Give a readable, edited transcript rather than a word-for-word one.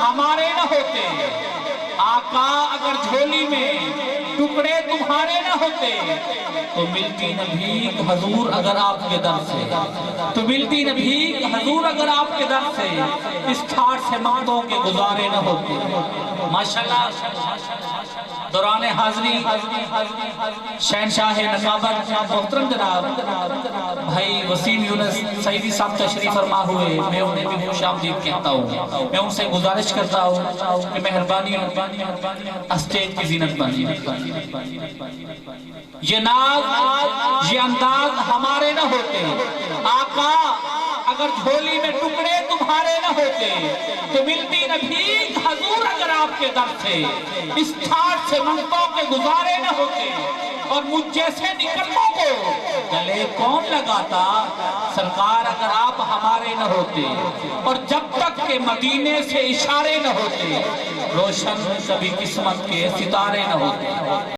ہمارے نہ ہوتے، آقا اگر جھولی میں ٹکڑے تمہارے نہ ہوتے تو ملتی نہ بھیک حضور اگر آپ کے در سے، تو ملتی نہ بھیک حضور اگر آپ کے در سے، اس ٹھاٹ سے مانگوں کے گزارے نہ ہوتے۔ ماشاءاللہ دوران حاضری شہنشاہ نقابت محترم جناب بھائی وسیم یونس سعیدی صاحب تشریف فرما ہوئے، میں انہیں بھی خوش آمدید کہتا ہوں۔ میں ان سے گزارش کرتا ہوں کہ مہربانی اسٹیج کی زینت بنی۔ یہ ناز یہ انداز ہمارے نہ ہوتے، آقا اگر جھولی میں ٹکڑے تمہارے نہ ہوتے تو ملتی نہ بھیک حضور اگر آپ کے در سے، اس ٹھاٹ سے منگتوں کے گزارے نہ ہوتے، اور مجھ جیسے نکلوں کو گلے کون لگاتا سرکار اگر آپ ہمارے نہ ہوتے، اور جب تک کہ مدینے سے اشارے نہ ہوتے روشن کبھی قسمت کے ستارے نہ ہوتے۔